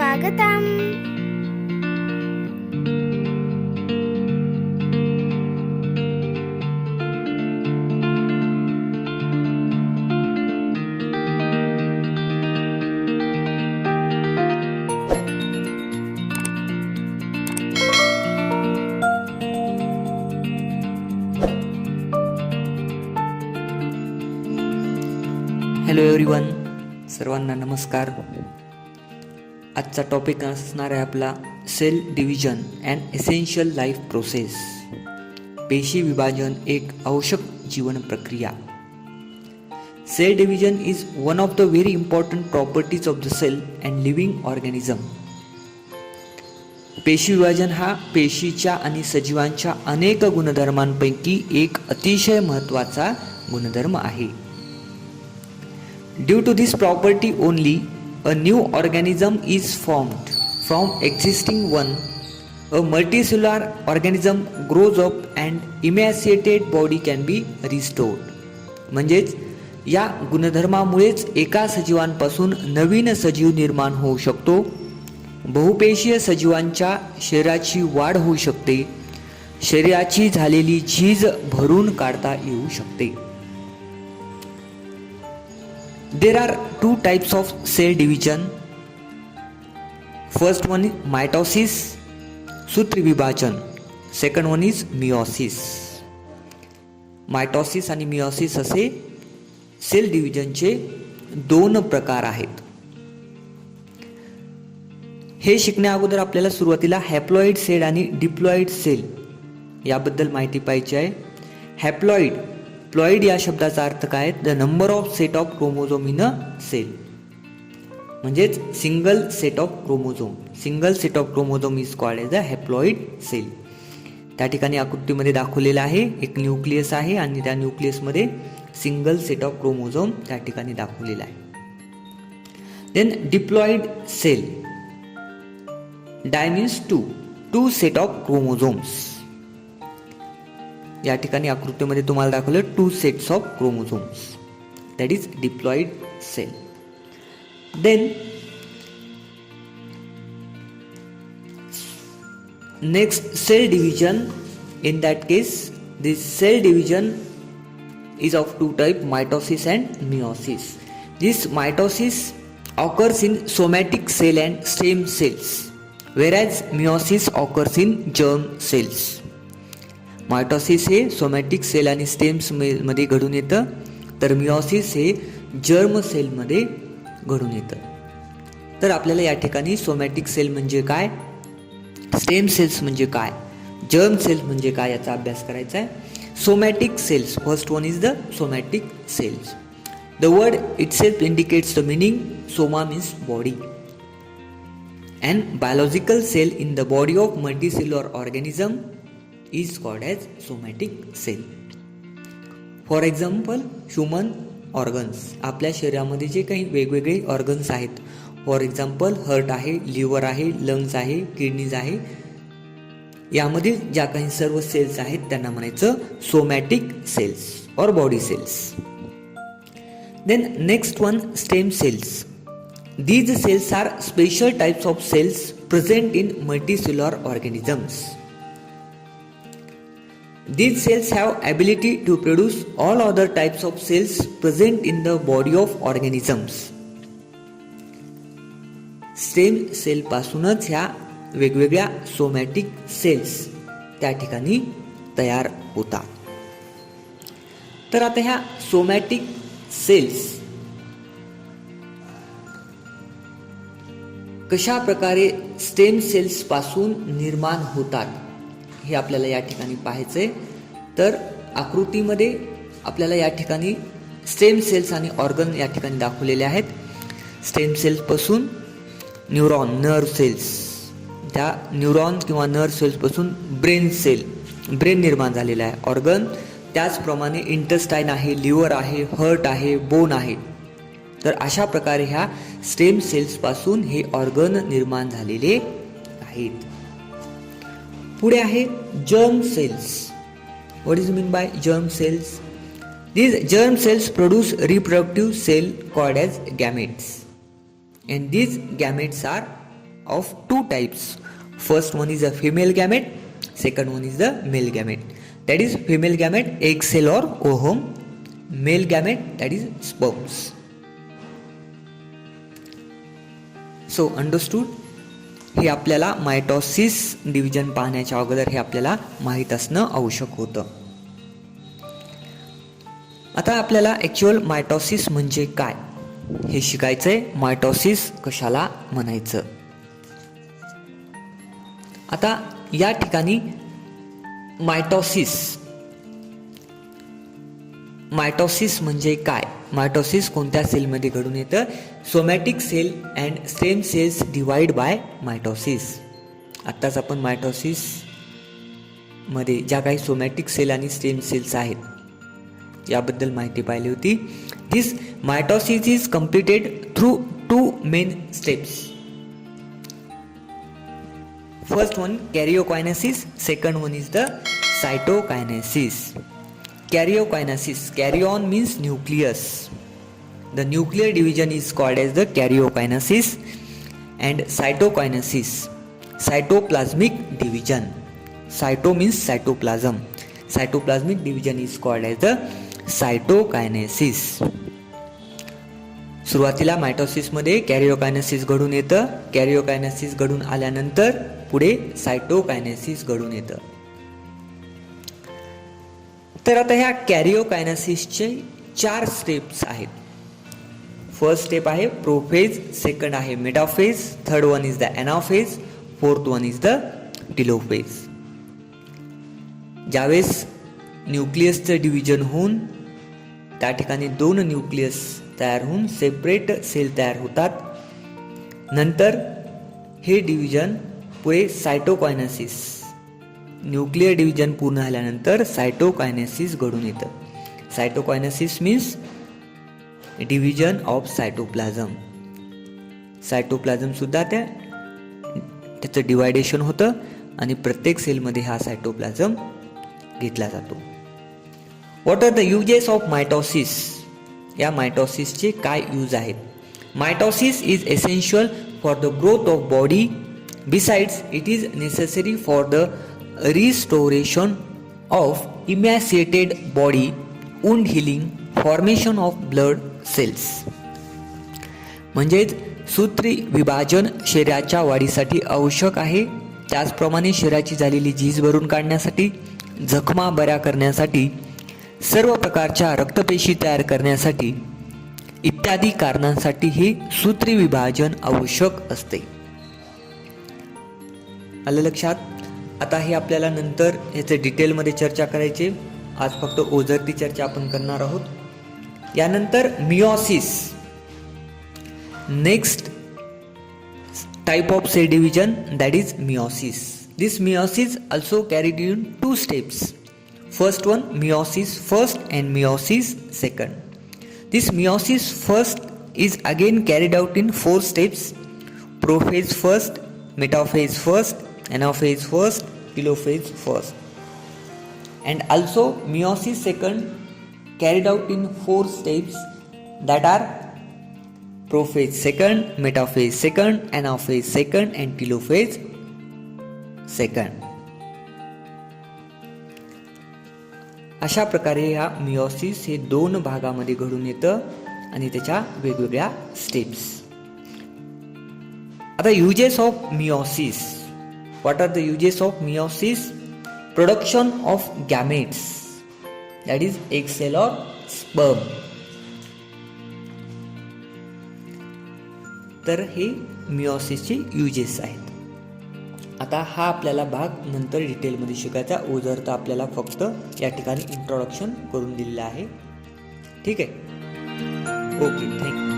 स्वागतम. Hello everyone, सर्वांना नमस्कार. आजचा टॉपिक असणार आहे आपला cell division and essential life process. पेशी विभाजन एक आवश्यक जीवन प्रक्रिया. Cell division is one of the very important properties of the cell and living organism. पेशी विभाजन हा पेशीच्या आणि सजीवांच्या अनेक गुणधर्मांपैकी एक अतिशय महत्त्वाचा गुणधर्म आहे. Due to this property only, a new organism is formed from existing one. A multicellular organism grows up and emaciated body can be restored. म्हणजेच या गुणधर्मामुळेच एका सजीवांपासून नवीन सजीव निर्माण होऊ शकतो. बहुपेशीय सजीवांच्या शरीराची वाढ होऊ शकते. शरीराची झालेली झीज भरून काढता येऊ शकते. There are two types of cell division. First one is mitosis, सूत्र विभाजन. Second one is meiosis. Mitosis आणि मिओसिस असे सेल डिव्हिजनचे दोन प्रकार आहेत. हे शिकण्या अगोदर आपल्याला सुरुवातीला हॅप्लॉइड सेल आणि डिप्लॉइड सेल याबद्दल माहिती पाहिजे आहे. हॅप्लॉइड प्लॉइड या शब्दाचा अर्थ काय? The number of set of chromosome in a cell. म्हणजेच single set of chromosome. Single set of chromosome is called as a haploid cell. त्या ठिकाणी आकृतीमध्ये दाखवलेलं आहे. एक न्यूक्लियस आहे आणि त्या न्यूक्लियसमध्ये सिंगल सेट ऑफ क्रोमोझोम त्या ठिकाणी दाखवलेला आहे. Then diploid cell. Di means two set of chromosomes. या ठिकाणी आकृतीमध्ये तुम्हाला दाखवलं 2 sets of chromosomes. That is diploid cell. Then next cell division. In that case this cell division is of two type, mitosis and meiosis. This mitosis occurs in somatic cell and stem cells, whereas meiosis occurs in germ cells. Mitosis हे somatic cell आणि stems मध्ये घडून येतं, तर meiosis हे germ सेलमध्ये घडून येतं. तर आपल्याला या ठिकाणी सोमॅटिक सेल म्हणजे काय, स्टेम सेल्स म्हणजे काय, जर्म सेल्स म्हणजे काय याचा अभ्यास करायचा आहे. Somatic cells. First one is the somatic cells. The word itself indicates the meaning. Soma means body. And biological cell in the body of multicellular organism is called as somatic cell. For example, human organs. आपल्या शरीरामध्ये जे काही वेगवेगळे organs आहेत, for example heart आहे, liver आहे, lungs आहे, kidneys आहे, यामध्ये ज्या काही सर्व सेल्स आहेत त्यांना म्हणायचं सोमॅटिक सेल्स और body cells. Then next one, stem cells. These cells are special types of cells present in multicellular organisms. These cells have ability to produce all other types of cells present in the body of organisms. Stem cell पासूनच ह्या वेगवेगळ्या somatic cells त्या ठिकाणी तयार होतात. तर आता ह्या सोमॅटिक सेल्स कशा प्रकारे स्टेम सेल्स पासून निर्माण होतात हे आपल्याला या ठिकाणी पाहायचंय. तर आकृतीमध्ये आपल्याला या ठिकाणी स्टेम सेल्स आणि ऑर्गन या ठिकाणी दाखवलेले आहेत. स्टेम सेल्स पासून न्यूरॉन, नर्व सेल्स, त्या न्यूरॉन किंवा नर्व सेल्स पासून ब्रेन निर्माण झालेला आहे. ऑर्गन त्याचप्रमाणे इंटेस्टाईन आहे, लिव्हर आहे, हार्ट आहे, बोन आहे. तर अशा प्रकारे ह्या स्टेम सेल्स पासून हे ऑर्गन निर्माण झालेले आहेत. पुढे आहे germ cells. What is mean by germ cells? These germ cells produce reproductive cell called as gametes, and these gametes are of two types. First one is a female gamete, second one is the male gamete. That is female gamete egg cell or ovum, male gamete that is sperms. So understood? हे आपल्याला mitosis division पाहण्याच्या अगोदर हे आपल्याला माहीत असणं आवश्यक होतं. आता आपल्याला ॲक्च्युअल मायटॉसिस म्हणजे काय हे शिकायचंय. मायटॉसिस कशाला म्हणायचं. आता या ठिकाणी मायटॉसिस म्हणजे काय, मायटॉसिस कोणत्या सेलमध्ये घडून येतं. Somatic cell and stem cells divide by mitosis. आत्ताच आपण मायटॉसिस मध्ये ज्या काही सोमॅटिक सेल आणि स्टेम सेल्स आहेत याबद्दल माहिती पाहिली होती. This mitosis is completed through two main steps. First one karyokinesis, second one is the cytokinesis. Karyokinesis. Karyon means nucleus. The nuclear division is called as the karyokinesis, and cytokinesis, cytoplasmic division. Cyto means cytoplasm. Cytoplasmic division is called as the cytokinesis. सुरुवातीला mitosis मध्ये कॅरियोकायनेसिस घडून येतं. कॅरियोकायनेसिस घडून आल्यानंतर पुढे cytokinesis घडून येतं. तर आता ह्या कॅरियोकायनेसिसचे 4 स्टेप्स आहेत. फर्स्ट स्टेप आहे प्रोफेज, सेकंड आहे metaphase, third one is the anaphase, fourth one is the telophase. ज्यावेळेस न्यूक्लियसचं डिव्हिजन होऊन त्या ठिकाणी 2 न्यूक्लियस तयार होऊन सेपरेट सेल तयार होतात. नंतर हे डिव्हिजन पुढे सायटोकायनेसिस, न्यूक्लियर डिव्हिजन पूर्ण झाल्यानंतर सायटोकायनेसिस घडून येतं. Cytokinesis means division of cytoplasm. Cytoplasm सुद्धा त्याचं डिवायडेशन होतं आणि प्रत्येक सेलमध्ये हा सायटोप्लाझम घेतला जातो. What are the uses of mitosis. या मायटॉसिसचे काय यूज आहेत. Mitosis is essential for the growth of body. Besides it is necessary for the restoration of emaciated body, wound healing, formation of blood cells. म्हणजेच सूत्री विभाजन शरीराच्या वाढीसाठी आवश्यक आहे. त्याचप्रमाणे शरीराची झालेली झीज भरून काढण्यासाठी, जखमा बऱ्या करण्यासाठी, सर्व प्रकारच्या रक्तपेशी तयार करण्यासाठी इत्यादी कारणांसाठी हे सूत्री विभाजन आवश्यक असते. आलं लक्षात. आता हे आपल्याला नंतर याचे डिटेलमध्ये चर्चा करायचे. आज फक्त ओझरती चर्चा आपण करणार आहोत. यानंतर meiosis, next type of cell division that is meiosis. This meiosis also carried in 2 steps. First one meiosis first and meiosis second. This meiosis first is again carried out in 4 steps. Prophase first, metaphase first, anaphase first, telophase first. And also meiosis second carried out in 4 steps that are prophase second, metaphase second, anaphase second and telophase second. अशा प्रकारे ह्या meiosis हे 2 भागामध्ये घडून येतं आणि त्याच्या वेगवेगळ्या स्टेप्स. आता uses of meiosis. What are the uses of meiosis? Production of gametes, that is egg cell or sperm. तर हे मिओसिसचे युजेस आहेत. आता हा आपल्याला भाग नंतर डिटेलमध्ये शिकायचा. ओझर तर आपल्याला फक्त या ठिकाणी इंट्रोडक्शन करून दिलेलं आहे. ठीक आहे. Okay, thank you.